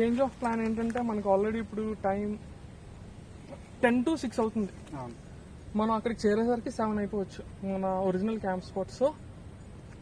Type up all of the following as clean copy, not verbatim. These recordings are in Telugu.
చేంజ్ ఆఫ్ ప్లాన్ ఏంటంటే మనకు ఆల్రెడీ ఇప్పుడు టైం 10 to 6 అవుతుంది. మనం అక్కడికి చేరేసరికి 7 అయిపోవచ్చు మన ఒరిజినల్ క్యాంప్ స్పాట్. సో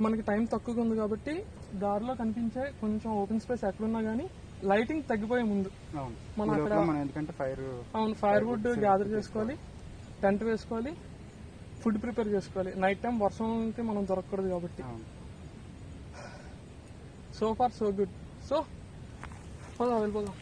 మనకి టైం తక్కువగా ఉంది కాబట్టి దారిలో కనిపించే కొంచెం ఓపెన్ స్పేస్ ఎక్కడున్నా కానీ లైటింగ్ తగ్గిపోయే ముందు మనం అక్కడ ఫైర్ వుడ్ గ్యాదర్ చేసుకోవాలి, టెంట్ వేసుకోవాలి, ఫుడ్ ప్రిపేర్ చేసుకోవాలి. నైట్ టైం వర్షం అయితే మనం దొరకకూడదు కాబట్టి. So far so good. So వెళ్ళిపోదాం.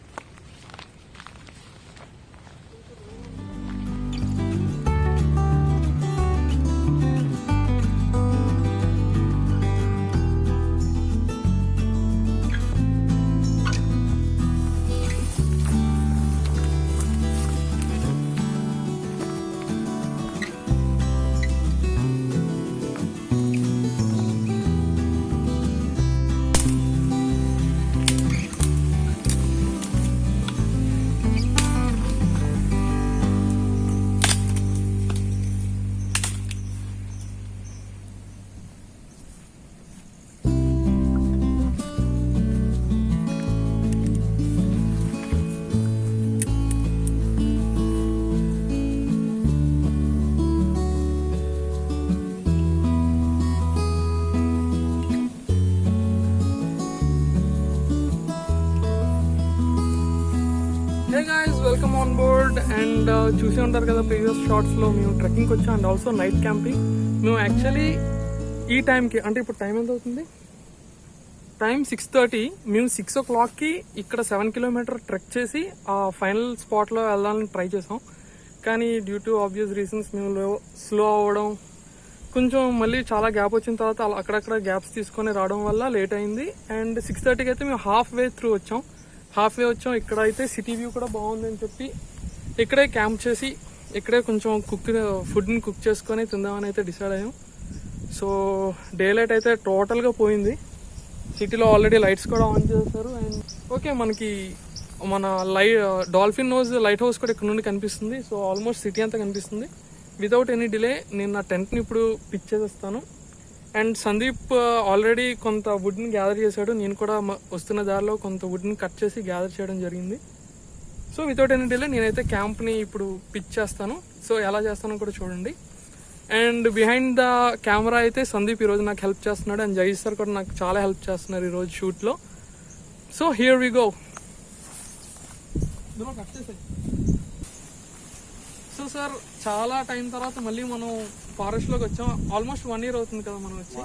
Hey guys, welcome on board. And చూసి ఉంటారు కదా ప్రీవియస్ షార్ట్స్లో మేము ట్రెక్కింగ్కి వచ్చాం అండ్ ఆల్సో నైట్ క్యాంపింగ్. మేము యాక్చువల్లీ ఈ టైంకి అంటే ఇప్పుడు టైం ఎంత అవుతుంది? టైం 6:30. మేము 6 o'clockకి ఇక్కడ 7 kilometers ట్రెక్ చేసి ఆ ఫైనల్ స్పాట్లో వెళ్ళాలని ట్రై చేసాం. కానీ డ్యూ టు ఆబ్వియస్ రీజన్స్ మేము స్లో అవ్వడం, కొంచెం మళ్ళీ చాలా గ్యాప్ వచ్చిన తర్వాత అక్కడక్కడ గ్యాప్స్ తీసుకొని రావడం వల్ల లేట్ అయింది. అండ్ 6:30కి అయితే మేము హాఫ్ వే వచ్చాం. ఇక్కడ అయితే సిటీ వ్యూ కూడా బాగుందని చెప్పి ఇక్కడే క్యాంప్ చేసి ఇక్కడే కొంచెం ఫుడ్ని కుక్ చేసుకొని తిందామని అయితే డిసైడ్ అయ్యాం. సో డే లైట్ అయితే టోటల్గా పోయింది. సిటీలో ఆల్రెడీ లైట్స్ కూడా ఆన్ చేశారు. అండ్ ఓకే, మనకి మన డాల్ఫిన్ నోజ్ లైట్ హౌస్ కూడా ఇక్కడ నుండి కనిపిస్తుంది. సో ఆల్మోస్ట్ సిటీ అంతా కనిపిస్తుంది. వితౌట్ ఎనీ డిలే నేను నా టెంట్ని ఇప్పుడు పిచ్ చేసేస్తాను. అండ్ సందీప్ ఆల్రెడీ కొంత వుడ్ని గ్యాదర్ చేశాడు. నేను కూడా వస్తున్న దారిలో కొంత వుడ్ని కట్ చేసి గ్యాదర్ చేయడం జరిగింది. సో వితౌట్ ఎనీ డిలే నేనైతే క్యాంప్ని ఇప్పుడు పిచ్ చేస్తాను. సో ఎలా చేస్తానో కూడా చూడండి. అండ్ బిహైండ్ ద కెమెరా అయితే సందీప్ ఈరోజు నాకు హెల్ప్ చేస్తున్నాడు. అండ్ జగీష్ సార్ కూడా నాకు చాలా హెల్ప్ చేస్తున్నారు ఈరోజు షూట్లో. So here we go. So sir, చాలా టైం తర్వాత మళ్ళీ మనం ఫారెస్ట్ లోకి వచ్చాం. ఆల్మోస్ట్ 1 year అవుతుంది కదా మనం వచ్చి.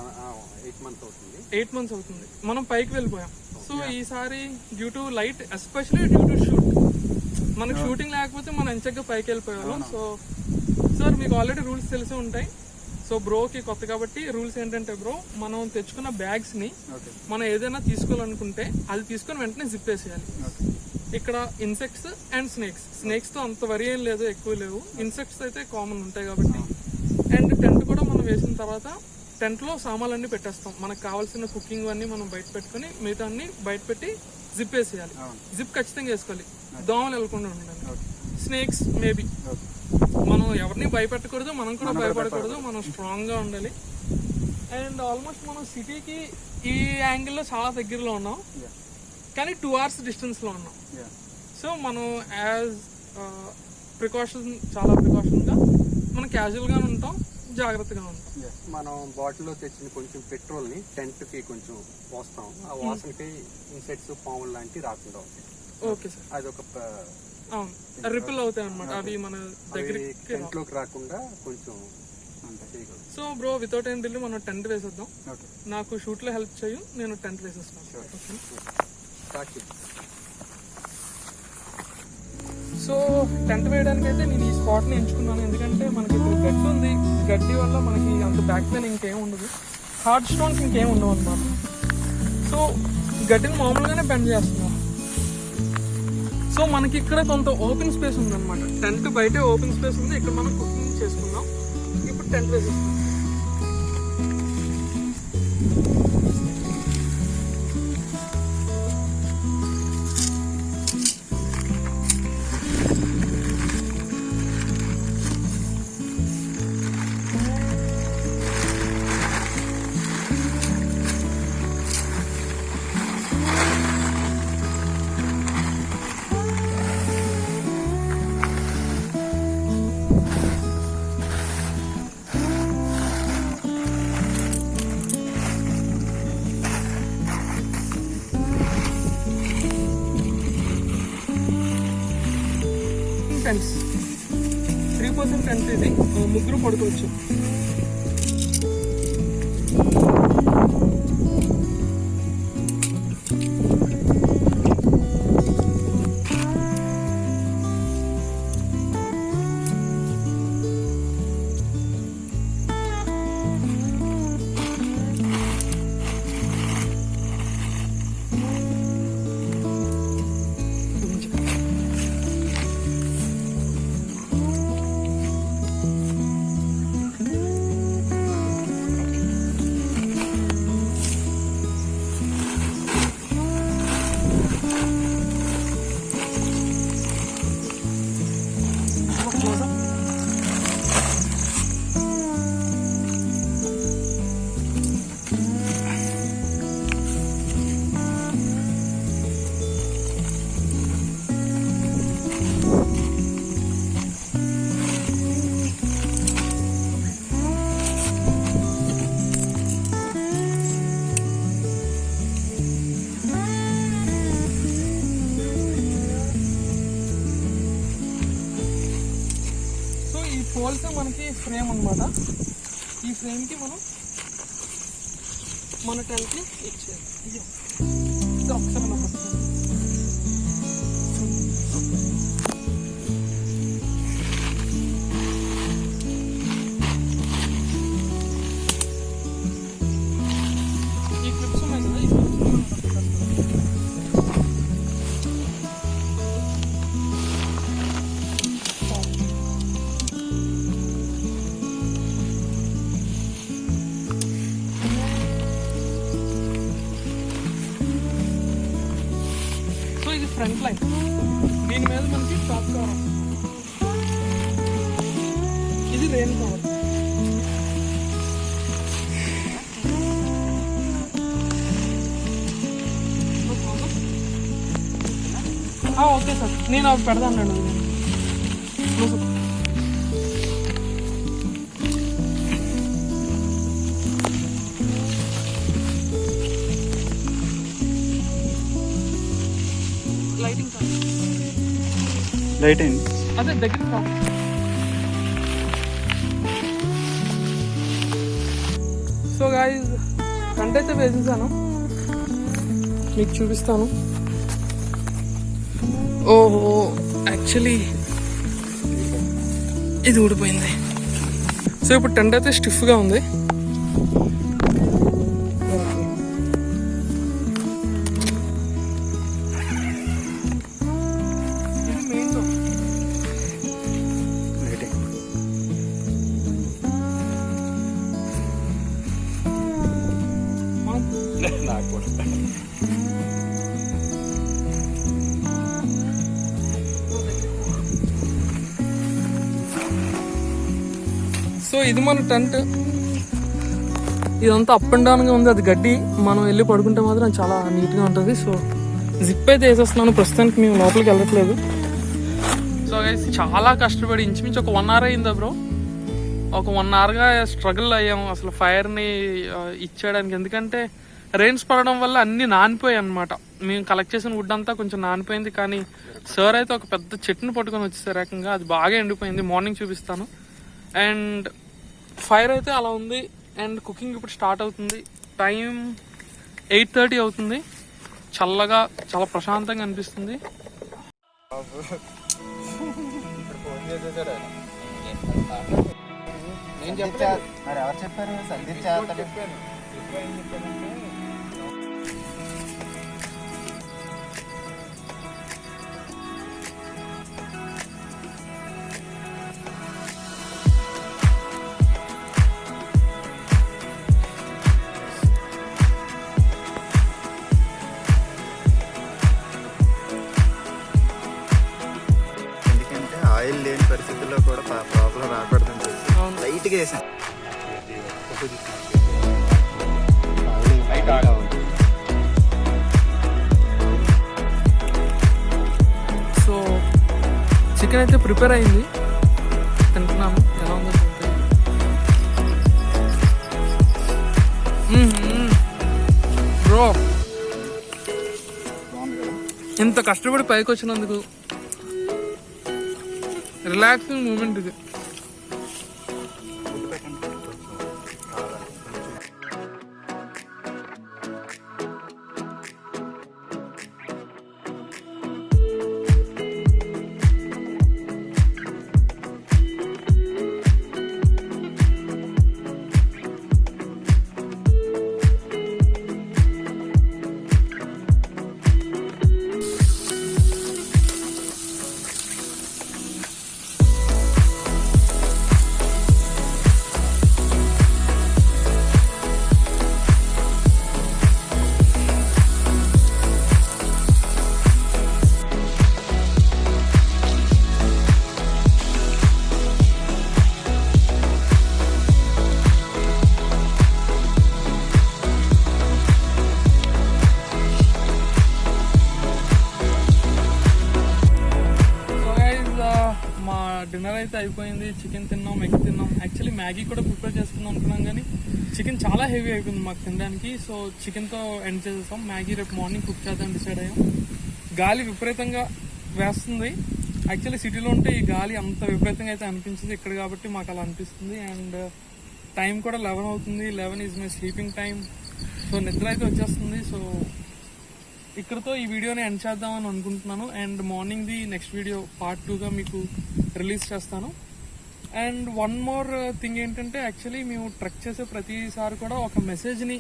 8 months అవుతుంది మనం పైకి వెళ్ళిపోయాం. సో ఈసారి due to light, especially due to shoot, మనకు షూటింగ్ లేకపోతే మనం ఎంచక్గా పైకి వెళ్ళిపోయాం. సో సార్, మీకు ఆల్రెడీ రూల్స్ తెలిసి ఉంటాయి. సో బ్రోకి కొత్త కాబట్టి రూల్స్ ఏంటంటే, బ్రో మనం తెచ్చుకున్న బ్యాగ్స్ ని మనం ఏదైనా తీసుకోవాలనుకుంటే అది తీసుకొని వెంటనే జిప్ వేసేయాలి. ఇక్కడ ఇన్సెక్ట్స్ అండ్ స్నేక్స్ తో అంత వరి ఏం లేదు, ఎక్కువ లేవు. ఇన్సెక్ట్స్ అయితే కామన్ ఉంటాయి కాబట్టి. అండ్ టెంట్ కూడా మనం వేసిన తర్వాత టెంట్లో సామాన్లన్నీ పెట్టేస్తాం. మనకు కావాల్సిన కుకింగ్ అన్నీ మనం బయట పెట్టుకుని మిగతా అన్ని బయట పెట్టి జిప్ వేసేయాలి. జిప్ ఖచ్చితంగా వేసుకోవాలి, దోమలు వెళ్ళకుండా ఉండాలి. స్నేక్స్ మేబీ మనం ఎవరిని భయపెట్టకూడదు, మనం కూడా భయపడకూడదు, మనం స్ట్రాంగ్ గా ఉండాలి. అండ్ ఆల్మోస్ట్ మనం సిటీకి ఈ యాంగిల్లో చాలా దగ్గరలో ఉన్నాం, కానీ 2 hours డిస్టెన్స్ లో ఉన్నాం. సో మనం యాజ్ చాలా ప్రికాషన్ గా మనం క్యాజువల్ గా ఉంటాం, జాగ్రత్తగా ఉంటాం. మనం బాటిల్లో తెచ్చిన కొంచెం పెట్రోల్ ని టెంట్ కి కొంచెం పోస్తాం. ఆ వాసనకి ఇన్సెక్ట్స్, పాములు లాంటివి రాకుండా ఉంటాయి. ఓకే సార్, అదొక రిపిల్ అవుతాయి అన్నమాట. అవి మన దగ్గరికి టెంట్ లోకి రాకుండా కొంచెం. So bro, without any delay మనం టెంట్ వేసేద్దాం. నాకు షూట్ లో హెల్ప్ చేయు, నేను టెంట్ వేసేస్తాను. సో టెంట్ వేయడానికి అయితే నేను ఈ స్పాట్ ని ఎంచుకున్నాను. ఎందుకంటే మనకి ఇప్పుడు గడ్డి ఉంది, గడ్డి వల్ల మనకి అంత బ్యాక్ పెయిన్ ఇంకేం ఉండదు, హార్డ్ స్టోన్స్ ఇంకేం ఉండవు అన్నమాట. సో గడ్డిని మామూలుగానే బెండ్ చేస్తున్నాం. సో మనకి ఇక్కడ కొంత ఓపెన్ స్పేస్ ఉంది అనమాట. టెంట్ బయటే ఓపెన్ స్పేస్ ఉంది, ఇక్కడ మనం కుకింగ్ చేసుకుందాం. ఇప్పుడు టెంట్ వేసేస్తాం. టెంట్స్, 3% టెంట్ ఇది, ముగ్గురు పడుకోవచ్చు. పోల్స్ మనకి ఫ్రేమ్ అన్నమాట. ఈ ఫ్రేమ్కి మనం మన టెంట్ని ఇచ్చేయాలి. ఇది ఒకసారి నా పట్టుకోండి. ఈ క్లిప్స్ ఉన్నాయి కదా, ఈ క్లిప్స్ ఫ్రంట్ లైన్. దీని మీద మనకి టాప్ కవర్, ఇది రెయిన్ కవర్. ఓకే సార్, నేను అవి పెడతాను. లైటింగ్ అదే దగ్గర. సో గాయ్స్, టెంట్ అయితే వేసేసాను, మీకు చూపిస్తాను. ఓహో, యాక్చువల్లీ ఇది ఊడిపోయింది. సో ఇప్పుడు టెంట్ అయితే స్టిఫ్గా ఉంది. సో ఇది మన టెంట్. ఇదంతా అప్ అండ్ డౌన్గా ఉంది, అది గడ్డి. మనం వెళ్ళి పడుకుంటే మాత్రం చాలా నీట్గా ఉంటుంది. సో జిప్ అయితే వేసేస్తున్నాను. ప్రస్తుతానికి మేము లోపలికి వెళ్ళట్లేదు. సో గైస్, చాలా కష్టపడి ఇంచుమించు ఒక 1 hour అయిందా బ్రో, ఒక 1 hourగా స్ట్రగుల్ అయ్యాము అసలు ఫైర్ని ఇచ్చేయడానికి. ఎందుకంటే రెయిన్స్ పడడం వల్ల అన్నీ నానిపోయాయి అనమాట. మేము కలెక్ట్ చేసిన వుడ్ అంతా కొంచెం నానిపోయింది. కానీ సార్ అయితే ఒక పెద్ద చెట్టును పట్టుకొని వచ్చేసారు ఏకంగా. అది బాగా ఎండిపోయింది. మార్నింగ్ చూపిస్తాను. అండ్ ఫైర్ అయితే అలా ఉంది. అండ్ కుకింగ్ ఇప్పుడు స్టార్ట్ అవుతుంది. టైం 8:30 అవుతుంది. చల్లగా చాలా ప్రశాంతంగా అనిపిస్తుంది. నేను చెప్పాను, మరి ఎవరు చెప్పారు? సందీప్ చెప్పాను. ఆయిల్ లేని పరిస్థితుల్లో కూడా ప్రాబ్లం రాకూడదని లైట్గా వేసాను. సో చికెన్ అయితే ప్రిపేర్ అయింది, తింటున్నాను. ఎలా ఉందో బ్రో, ఇంత కష్టపడి పైకి వచ్చినందుకు రిలాక్సింగ్ మూమెంట్ ఇది. డిన్నర్ అయితే అయిపోయింది. చికెన్ తిన్నాం, ఎగ్ తిన్నాం. యాక్చువల్లీ మ్యాగీ కూడా ప్రిపేర్ చేసుకుందాం అనుకున్నాం కానీ చికెన్ చాలా హెవీ అయిపోయింది మాకు తినడానికి. సో చికెన్తో ఎండ్ చేసేసాం. మ్యాగీ రేపు మార్నింగ్ కుక్ చేద్దాం డిసైడ్ అయ్యాం. గాలి విపరీతంగా వేస్తుంది. యాక్చువల్లీ సిటీలో ఉంటే ఈ గాలి అంత విపరీతంగా అయితే అనిపించింది, ఇక్కడ కాబట్టి మాకు అలా అనిపిస్తుంది. అండ్ టైం కూడా 11 అవుతుంది. 11 is my sleeping time. So నిద్ర అయితే వచ్చేస్తుంది. సో ఇక్కడతో ఈ వీడియోని ఎండ్ చేద్దామని అనుకుంటున్నాను. అండ్ మార్నింగ్ది నెక్స్ట్ వీడియో పార్ట్ 2గా మీకు రిలీజ్ చేస్తాను. అండ్ వన్ మోర్ థింగ్ ఏంటంటే యాక్చువల్లీ మేము ట్రెక్ చేసే ప్రతిసారి కూడా ఒక మెసేజ్ని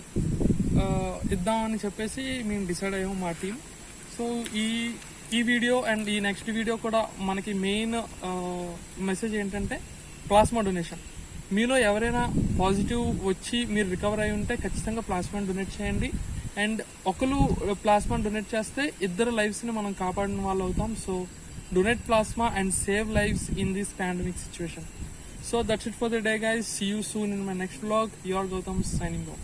ఇద్దామని చెప్పేసి మేము డిసైడ్ అయ్యాము మా టీం. సో ఈ వీడియో అండ్ ఈ నెక్స్ట్ వీడియో కూడా మనకి మెయిన్ మెసేజ్ ఏంటంటే ప్లాస్మా డొనేషన్. మీలో ఎవరైనా పాజిటివ్ వచ్చి మీరు రికవర్ అయి ఉంటే ఖచ్చితంగా ప్లాస్మా డొనేట్ చేయండి. అండ్ ఒకరు ప్లాస్మా డొనేట్ చేస్తే 2 లైఫ్స్ని మనం కాపాడిన వాళ్ళు అవుతాం. So donate plasma and save lives in this pandemic situation. So that's it for the day, guys. See you soon in my next vlog. Your Gautam signing off.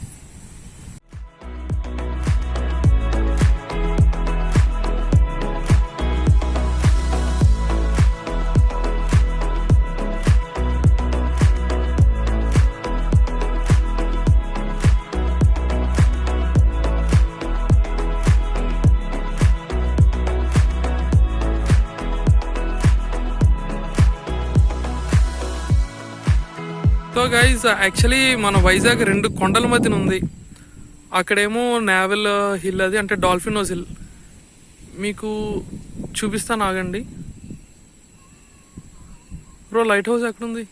So guys actually మన వైజాగ్ 2 కొండల మధ్యన ఉంది. అక్కడేమో నావెల్ హిల్, అది అంటే డాల్ఫినోస్ హిల్. మీకు చూపిస్తాను ఆగండి. బ్రో లైట్ హౌస్ ఎక్కడుంది?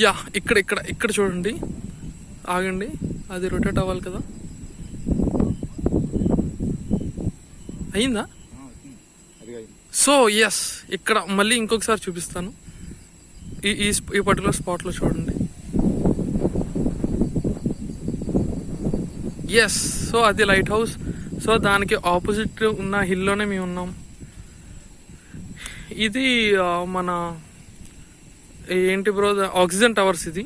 యా ఇక్కడ ఇక్కడ ఇక్కడ చూడండి. ఆగండి, అది రొటేట్ అవ్వాలి కదా. అయిందా? సో ఎస్, ఇక్కడ మళ్ళీ ఇంకొకసారి చూపిస్తాను. ఈ పర్టికులర్ స్పాట్లో చూడండి. ఎస్, సో అది లైట్ హౌస్. సో దానికి ఆపోజిట్ ఉన్న హిల్లోనే మేము ఉన్నాం. ఇది మన ఏంటి బ్రో, ఆక్సిజన్ టవర్స్ ఇది.